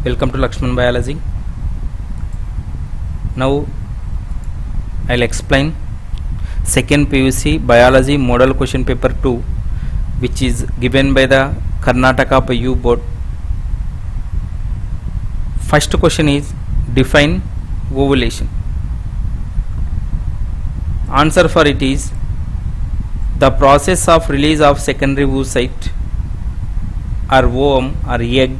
Welcome to Lakshman Biology. Now I'll explain second PUC Biology Model Question Paper 2, which is given by the Karnataka PU Board. First question is define ovulation. Answer for it is the process of release of secondary oocyte or ovum or egg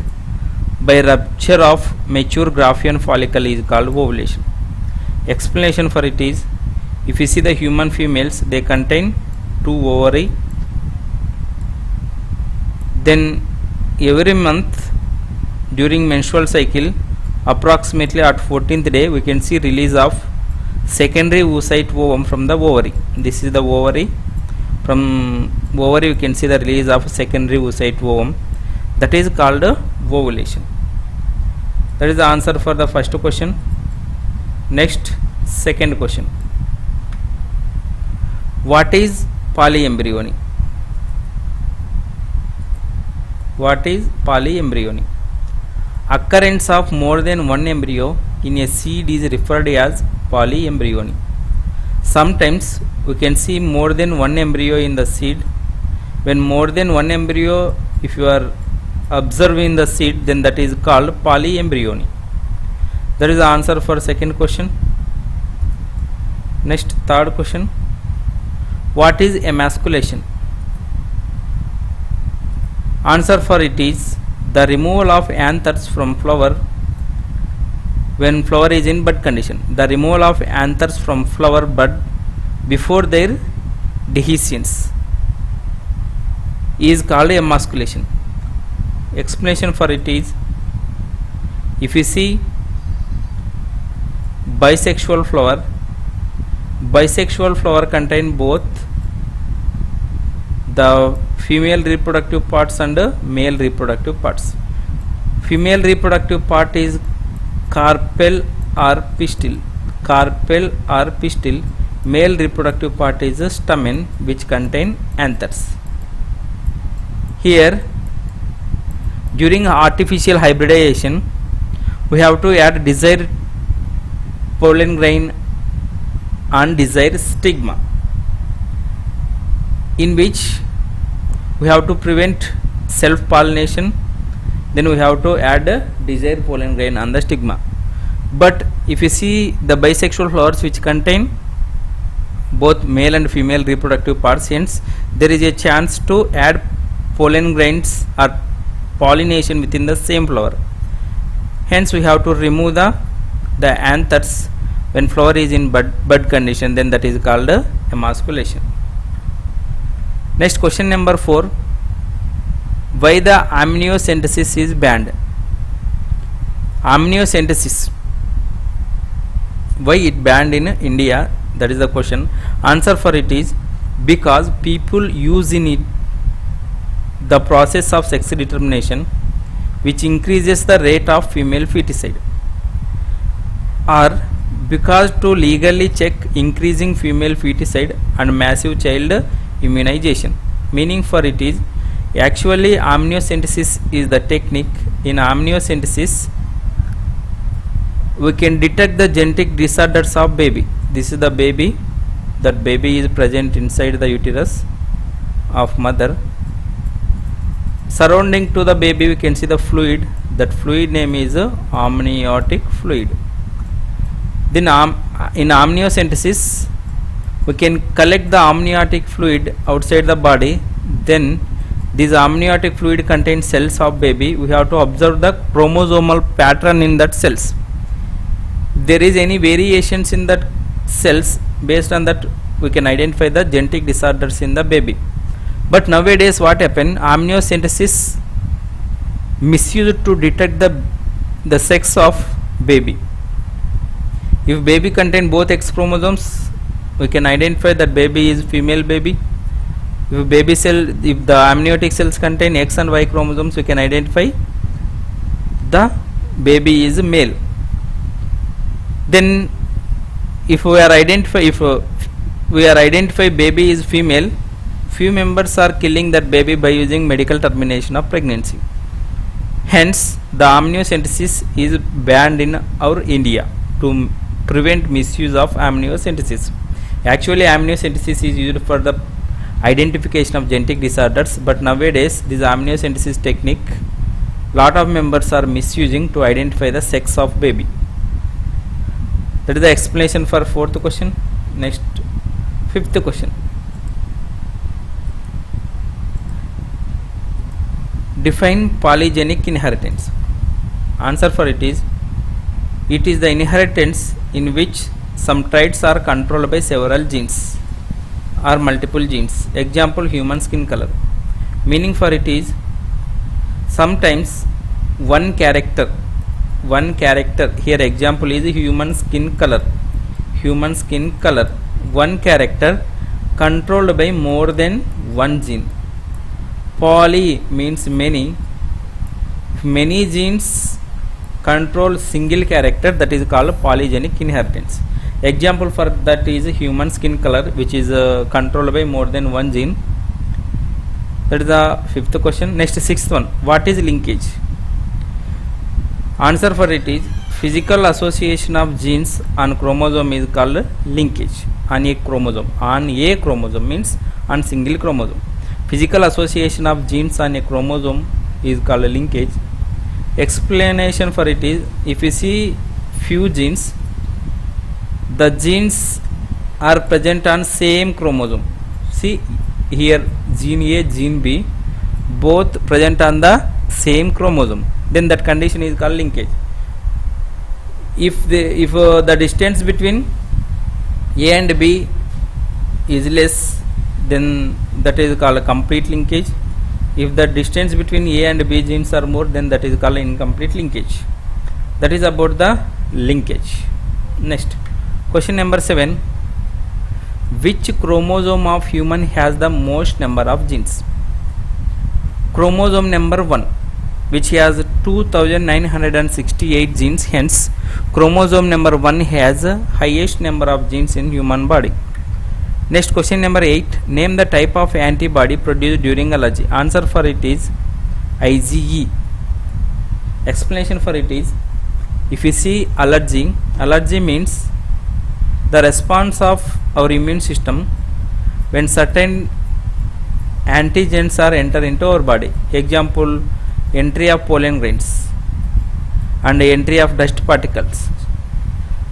by rupture of mature Graafian follicle is called ovulation. Explanation for it is, if you see the human females, they contain 2 ovary. Then every month during menstrual cycle, approximately at 14th day, we can see release of secondary oocyte ovum from the ovary. This is the ovary. From ovary, you can see the release of secondary oocyte ovum. That is called ovulation. That is the answer for the first question. Next, second question. What is polyembryony? What is polyembryony? Occurrence of more than one embryo in a seed is referred as polyembryony. Sometimes we can see more than one embryo in the seed. When more than one embryo, if you are observing the seed, then that is called polyembryony. That is the answer for second question. Next, third question. What is emasculation? Answer for it is the removal of anthers from flower when flower is in bud condition. The removal of anthers from flower bud before their dehiscence is called emasculation. Explanation for it is, if you see bisexual flower contain both the female reproductive parts and male reproductive parts. Female reproductive part is carpel or pistil. Carpel or pistil. Male reproductive part is a stamen, which contain anthers. Here, during artificial hybridization, we have to add desired pollen grain and desired stigma, in which we have to prevent self-pollination. Then we have to add desired pollen grain and the stigma. But if you see the bisexual flowers which contain both male and female reproductive parts, hence there is a chance to add pollen grains or pollination within the same flower. Hence we have to remove the anthers when flower is in bud condition, then that is called emasculation. Next, question number 4. Why the amniocentesis is banned? Amniocentesis, why it banned in India? That is the question. Answer for it is because people use in it the process of sex determination, which increases the rate of female feticide, or because to legally check increasing female feticide and massive child immunization. Meaning for it is, actually amniocentesis is the technique. In amniocentesis, we can detect the genetic disorders of baby. This is the baby. That baby is present inside the uterus of mother. Surrounding to the baby, we can see the fluid. That fluid name is amniotic fluid. Then in amniocentesis, we can collect the amniotic fluid outside the body. Then this amniotic fluid contains cells of baby. We have to observe the chromosomal pattern in that cells. There is any variations in that cells, based on that we can identify the genetic disorders in the baby. But nowadays what happened, amniocentesis misused to detect the sex of baby. If baby contain both X chromosomes, we can identify that baby is female baby. If the amniotic cells contain X and Y chromosomes, we can identify the baby is male. Then if we are identify baby is female, few members are killing that baby by using medical termination of pregnancy. Hence the amniocentesis is banned in our India to prevent misuse of amniocentesis. Actually amniocentesis is used for the identification of genetic disorders, but nowadays this amniocentesis technique lot of members are misusing to identify the sex of baby. That is the explanation for fourth question. Next, fifth question. Define polygenic inheritance. Answer for it is the inheritance in which some traits are controlled by several genes or multiple genes. Example, human skin color. Meaning for it is sometimes one character, here example is human skin color, one character controlled by more than one gene. Poly means many. If many genes control single character, that is called polygenic inheritance. Example for that is human skin color, which is controlled by more than one gene. That is the fifth question. Next, sixth one. What is linkage? Answer for it is physical association of genes on chromosome is called linkage. On a chromosome means on single chromosome. Physical association of genes on a chromosome is called linkage. Explanation for it is, if you see few genes, the genes are present on same chromosome. See here, gene A, gene B, both present on the same chromosome, then that condition is called linkage. If the distance between A and B is less, then that is called complete linkage. If the distance between A and B genes are more, then that is called incomplete linkage. That is about the linkage. Next, question number 7. Which chromosome of human has the most number of genes? Chromosome number 1, which has 2968 genes. Hence chromosome number 1 has highest number of genes in human body. Next, question number 8. Name the type of antibody produced during allergy. Answer for it is IgE. Explanation for it is, if you see allergy means the response of our immune system when certain antigens are enter into our body. Example, entry of pollen grains and entry of dust particles.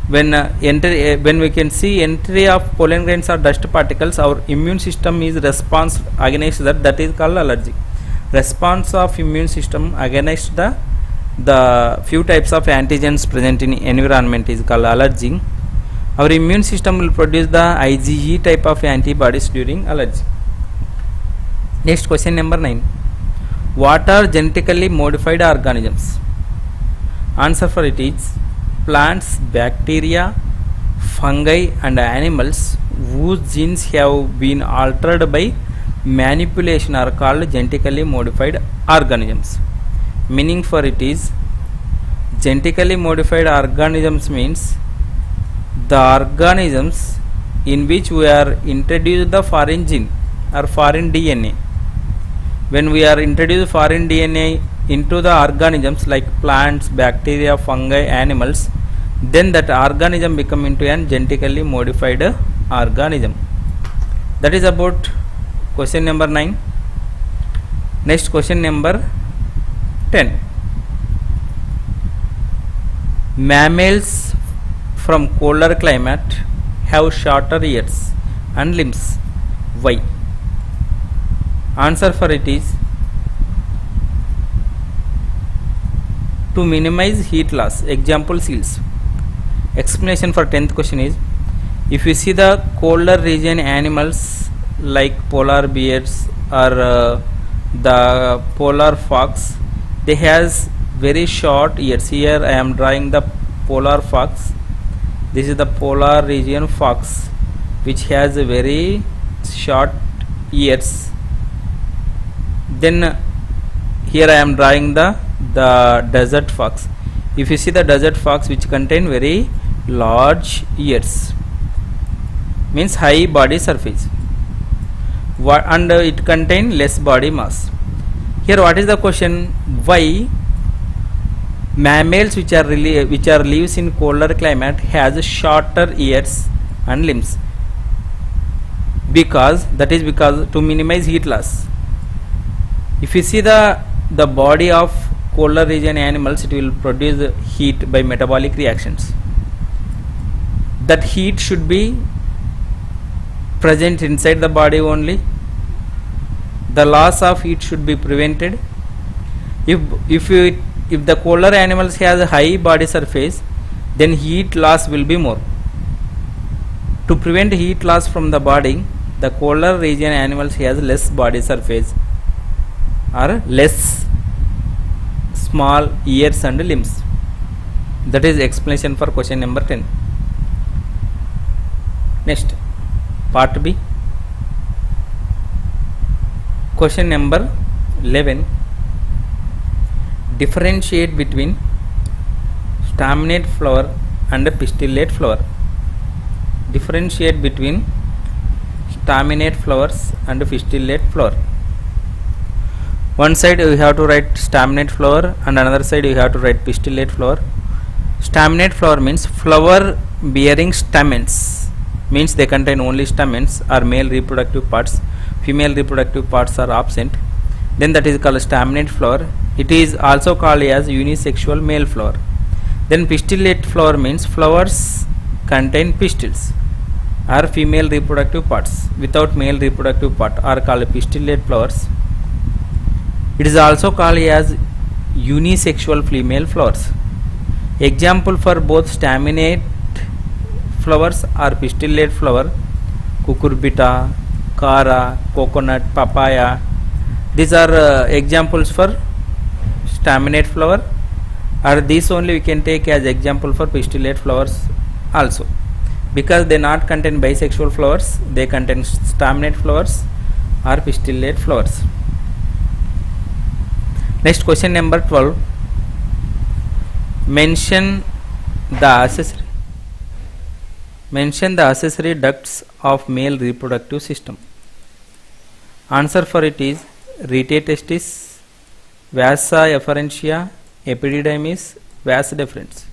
When we can see entry of pollen grains or dust particles, our immune system is response against that is called allergy. Response of immune system against the few types of antigens present in environment is called allergy. Our immune system will produce the IgE type of antibodies during allergy. Next, question number 9. What are genetically modified organisms? Answer for it is plants, bacteria, fungi and animals whose genes have been altered by manipulation are called genetically modified organisms. Meaning for it is, genetically modified organisms means the organisms in which we are introduced the foreign gene or foreign DNA. When we are introduced foreign DNA into the organisms like plants, bacteria, fungi, animals, then that organism become into an genetically modified organism. That is about question number 9. Next, question number 10. Mammals from colder climate have shorter ears and limbs. Why? Answer for it is to minimize heat loss. Example, seals. Explanation for 10th question is, if you see the colder region animals like polar bears or the polar fox, they has very short ears. Here I am drawing the polar fox. This is the polar region fox, which has a very short ears. Then here I am drawing the desert fox. If you see the desert fox, which contain very large ears, means high body surface, and it contain less body mass. Here what is the question? Why Mammals which are lives in colder climate has shorter ears and limbs, because to minimize heat loss. If you see the body of colder region animals, it will produce heat by metabolic reactions. That heat should be present inside the body only. The loss of heat should be prevented. If the colder animals has a high body surface, then heat loss will be more. To prevent heat loss from the body, the colder region animals has less body surface or less small ears and limbs. That is explanation for question number 10. Next, part B. Question number 11. Differentiate between staminate flower and pistillate flower. Differentiate between staminate flowers and pistillate flower. One side you have to write staminate flower and another side you have to write pistillate flower. Staminate flower means flower bearing stamens, means they contain only stamens or male reproductive parts. Female reproductive parts are absent. Then that is called staminate flower. It is also called as unisexual male flower. Then pistillate flower means flowers contain pistils or female reproductive parts without male reproductive part are called pistillate flowers. It is also called as unisexual female flowers. Example for both staminate flowers or pistillate flower: cucurbita, kara, coconut, papaya. These are examples for staminate flower, or these only we can take as example for pistillate flowers also, because they not contain bisexual flowers, they contain staminate flowers or pistillate flowers. Next, question number 12. Mention the accessory ducts of male reproductive system. Answer for it is rete testis, vasa efferentia, epididymis, vas deferens.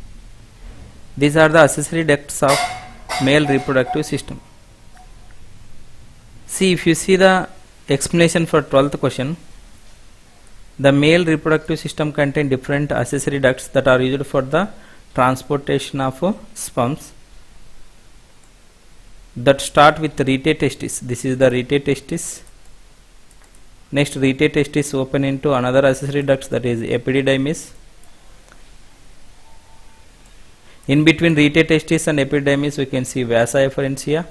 These are the accessory ducts of male reproductive system. See, if you see the explanation for 12th question, the male reproductive system contain different accessory ducts that are used for the transportation of sperms, that start with rete testis. This is the rete testis. Next, rete testis open into another accessory ducts, that is epididymis. In between rete testis and epididymis we can see vasa efferentia.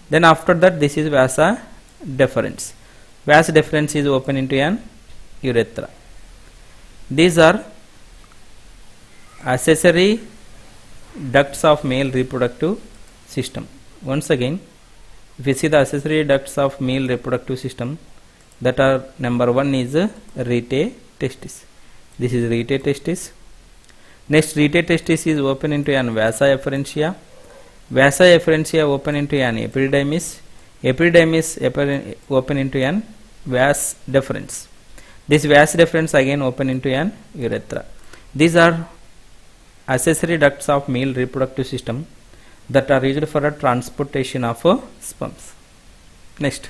Then after that, this is vasa deferens. Vas deferens is open into an urethra. These are accessory ducts of male reproductive system. Once again, if you see the accessory ducts of male reproductive system, that are number 1 is rete testis. This is rete testis. Next, rete testis is open into an vasa efferentia. Vasa efferentia open into an epididymis. Epididymis open into an vas deferens. This vas deferens again open into an urethra. These are accessory ducts of male reproductive system that are used for a transportation of sperms. Next,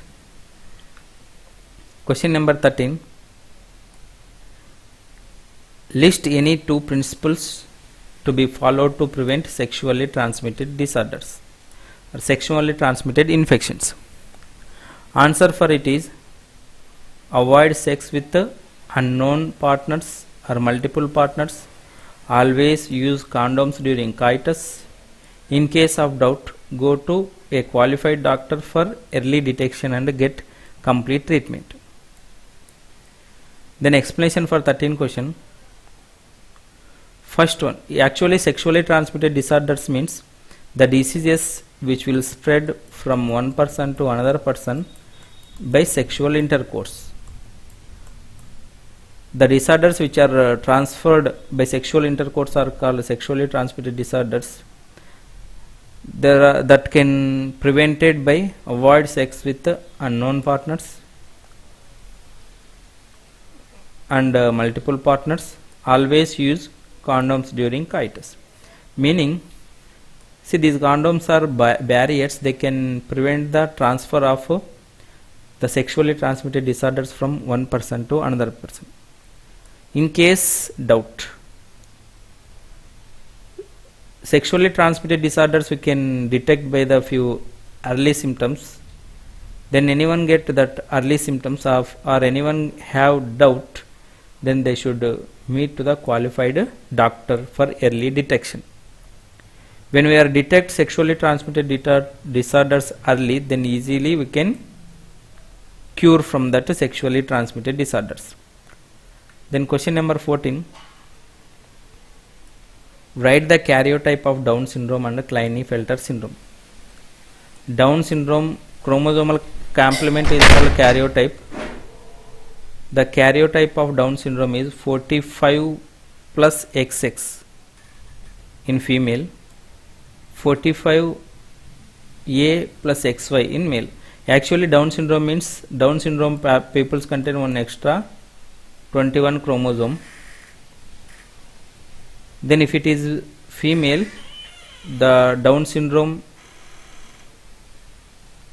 question number 13. List any 2 principles to be followed to prevent sexually transmitted disorders or sexually transmitted infections. Answer for it is avoid sex with unknown partners or multiple partners. Always use condoms during coitus. In case of doubt, go to a qualified doctor for early detection and get complete treatment. Then explanation for 13 question. First one, actually sexually transmitted disorders means the diseases which will spread from one person to another person by sexual intercourse. The disorders which are transferred by sexual intercourse are called sexually transmitted disorders. That can prevented by avoid sex with unknown partners and multiple partners. always use condoms during coitus. Meaning, see, these condoms are barriers. They can prevent the transfer of the sexually transmitted disorders from one person to another person. In case doubt, sexually transmitted disorders we can detect by the few early symptoms. Then anyone get that early symptoms of, or anyone have doubt, then they should meet to the qualified doctor for early detection. When we are detect sexually transmitted disorders early, then easily we can cure from that sexually transmitted disorders. Then question number 14. Write the karyotype of Down syndrome and Klinefelter syndrome. Down syndrome chromosomal complement is called karyotype. The karyotype of Down syndrome is 45 plus XX in female, 45A plus XY in male. Actually, Down syndrome means Down syndrome people contain one extra 21 chromosome. Then if it is female, the Down syndrome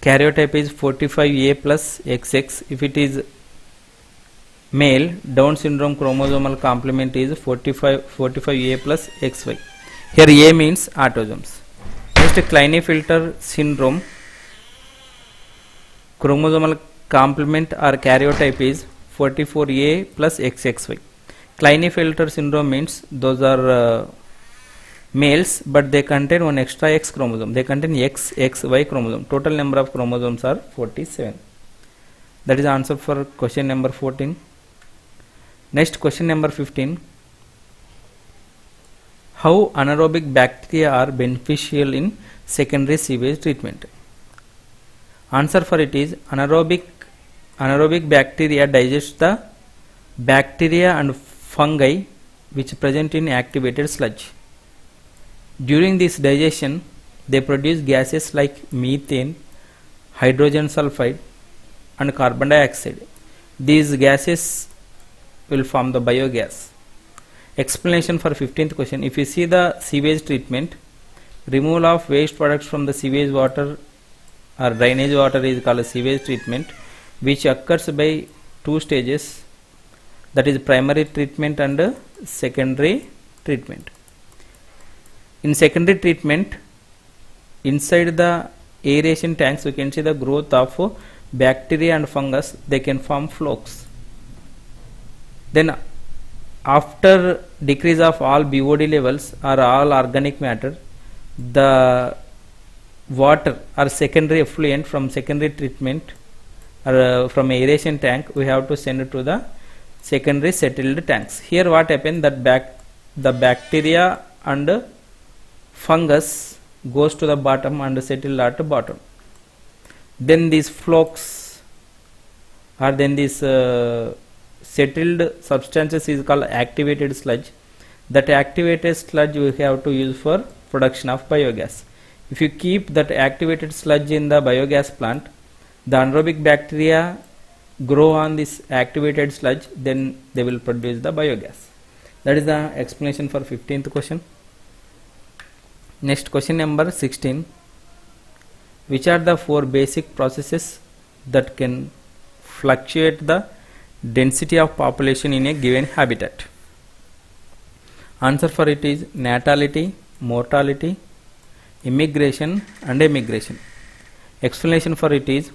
karyotype is 45A plus XX. If it is male, Down syndrome chromosomal complement is 45A plus XY. Here A means autosomes. Next, Klinefelter syndrome chromosomal complement or karyotype is 44A plus XXY. Klinefelter syndrome means those are males, but they contain one extra X chromosome. They contain XY chromosome. Total number of chromosomes are 47. That is the answer for question number 14. Next, question number 15. How anaerobic bacteria are beneficial in secondary sewage treatment? Answer for it is anaerobic bacteria digest the bacteria and fungi which present in activated sludge. During this digestion, they produce gases like methane, hydrogen sulfide and carbon dioxide. These gases will form the biogas. Explanation for 15th question. If you see the sewage treatment, removal of waste products from the sewage water or drainage water is called sewage treatment, which occurs by two stages, that is primary treatment and secondary treatment. In secondary treatment, inside the aeration tanks we can see the growth of bacteria and fungus. They can form flokes. Then after decrease of all BOD levels or all organic matter, the water or secondary effluent from secondary treatment or from aeration tank we have to send it to the secondary settled tanks. Here what happened, that the bacteria and fungus goes to the bottom and settle at the bottom. Then these flokes or then these settled substances is called activated sludge. That activated sludge we have to use for production of biogas. If you keep that activated sludge in the biogas plant, the anaerobic bacteria grow on this activated sludge, then they will produce the biogas. That is the explanation for 15th question. Next, question number 16. Which are the four basic processes that can fluctuate the density of population in a given habitat? Answer for it is natality, mortality, immigration and emigration. Explanation for it is,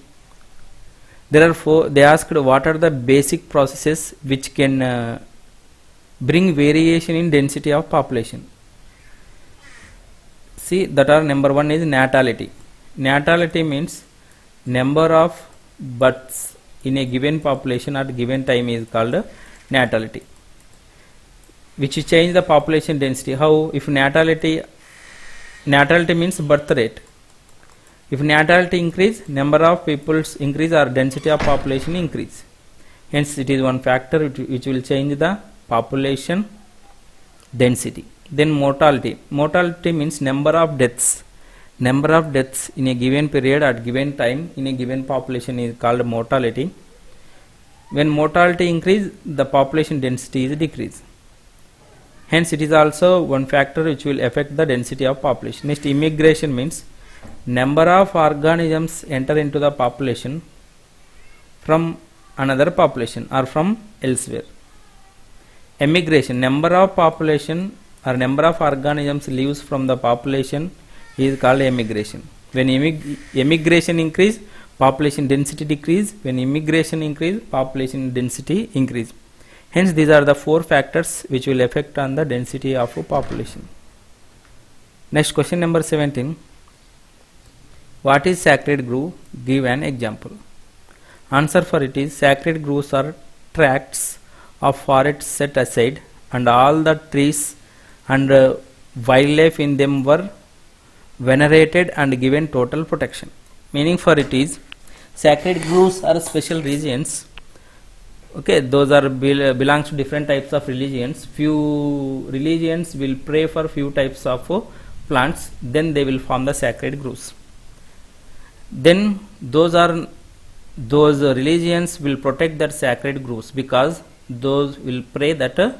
there are four. They asked what are the basic processes which can bring variation in density of population. See, that are number one is natality. Natality means number of births in a given population at given time is called natality, which change the population density. How? If natality means birth rate. If natality increase, number of peoples increase or density of population increase. Hence it is one factor which will change the population density. Then mortality. Mortality means number of deaths. Number of deaths in a given period at given time in a given population is called mortality. When mortality increase, the population density is decrease. Hence it is also one factor which will affect the density of population. Next, immigration means number of organisms enter into the population from another population or from elsewhere. Emigration, number of population or number of organisms leaves from the population is called emigration. When emigration increase, population density decrease. When immigration increase, population density increase. Hence these are the four factors which will affect on the density of a population. Next, question number 17. What is sacred grove? Give an example. Answer for it is, sacred groves are tracts of forest set aside and all the trees and wildlife in them were venerated and given total protection. Meaning for it is, sacred groves are special regions. Okay, those are belongs to different types of religions. Few religions will pray for few types of plants, then they will form the sacred groves. Then those religions will protect that sacred groves because those will pray that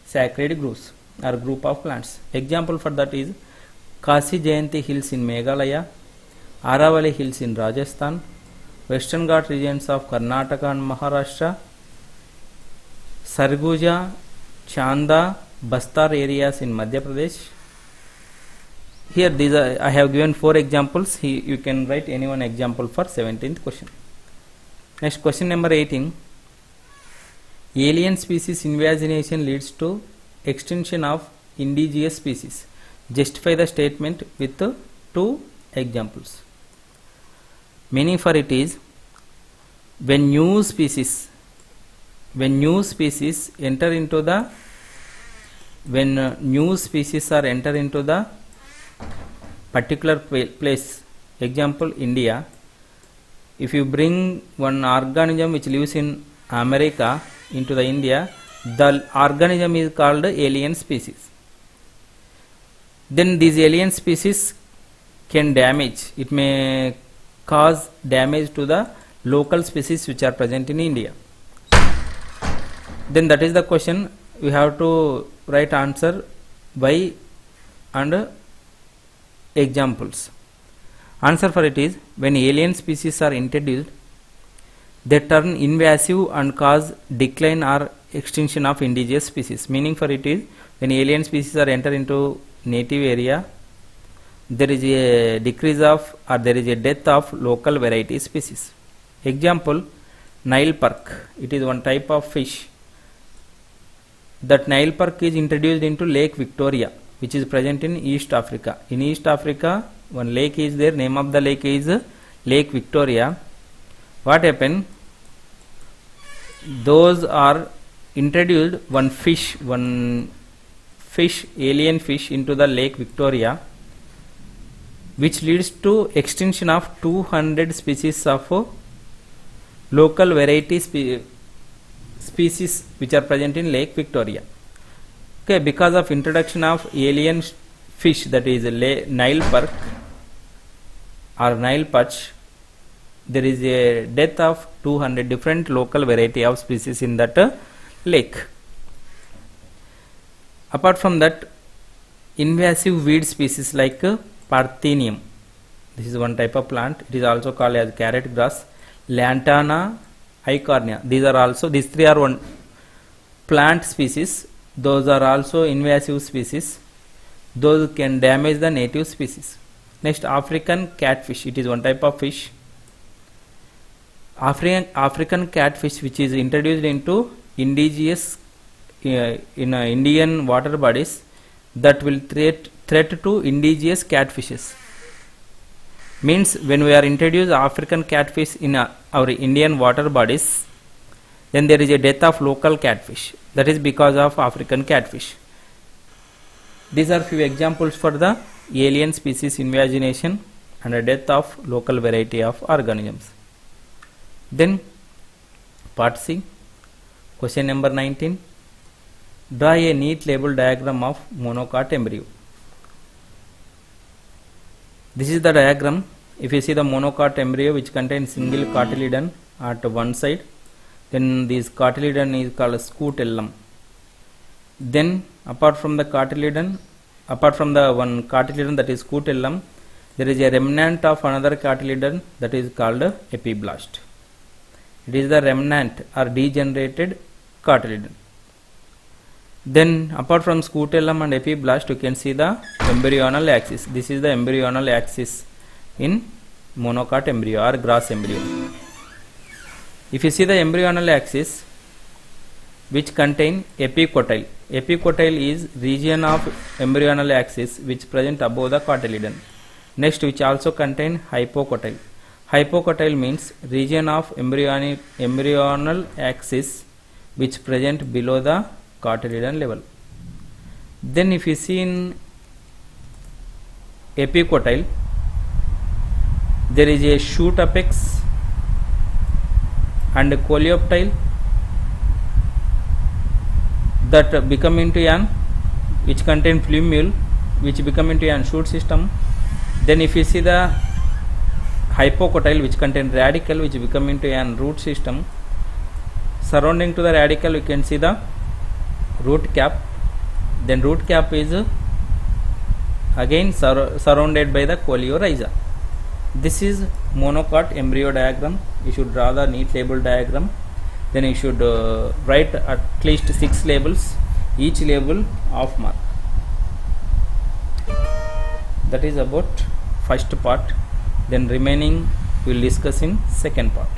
sacred groves or group of plants. Example for that is Kasi Jayanti hills in Meghalaya, Aravali hills in Rajasthan, Western Ghat regions of Karnataka and Maharashtra, Sarguja, Chanda, Bastar areas in Madhya Pradesh. Here these are, I have given 4 examples. You can write any one example for 17th question. Next, question number 18. Alien species invagination leads to extinction of indigenous species. Justify the statement with 2 examples. Meaning for it is, when new species enter into the particular place, example India, if you bring one organism which lives in America into the India, the organism is called alien species. Then these alien species can damage, it may cause damage to the local species which are present in India. Then that is the question, we have to write answer by and examples. Answer for it is, when alien species are introduced, they turn invasive and cause decline or extinction of indigenous species. Meaning for it is, when alien species are enter into native area, there is a decrease of or there is a death of local variety species. Example, Nile perk, it is one type of fish. That Nile perk is introduced into Lake Victoria, which is present in East Africa. In East Africa, one lake is there, name of the lake is Lake Victoria. What happened? Those are introduced one fish, alien fish into the Lake Victoria, which leads to extinction of 200 species of local variety species which are present in Lake Victoria. Okay, because of introduction of alien fish, that is Nile perk or Nile perch, there is a death of 200 different local variety of species in that lake. Apart from that, invasive weed species like Parthenium, this is one type of plant, it is also called as carrot grass, Lantana, Eichhornia, these 3 are one plant species. Those are also invasive species. Those can damage the native species. Next, African catfish, it is one type of fish. African catfish, which is introduced into indigenous in Indian water bodies, that will threat to indigenous catfishes. Means when we are introduced African catfish in our Indian water bodies, then there is a death of local catfish. That is because of African catfish. These are few examples for the alien species invagination and a death of local variety of organisms. Then part C, question number 19. Draw a neat label diagram of monocot embryo. This is the diagram. If you see the monocot embryo which contains single cotyledon at one side, then this cotyledon is called scutellum. Then apart from the one cotyledon, that is scutellum, there is a remnant of another cotyledon that is called epiblast. It is the remnant or degenerated cotyledon. Then apart from scutellum and epiblast, you can see the embryonal axis. This is the embryonal axis in monocot embryo or gross embryo. If you see the embryonal axis which contain epicotyle, epicotyle is region of embryonal axis which present above the cotyledon. Next, which also contain hypocotyle. Hypocotyle means region of embryonal axis which present below the cotyledon level. Then if you see in epicotyle, there is a shoot apex and coleoptile that become into an which contain plumule which become into an shoot system. Then if you see the hypocotyle which contain radicle which become into an root system. Surrounding to the radicle you can see the root cap. Then root cap is again surrounded by the coleorhiza. This is monocot embryo diagram. You should draw the neat label diagram. Then you should write at least 6 labels, each label half mark. That is about first part. Then remaining we will discuss in second part.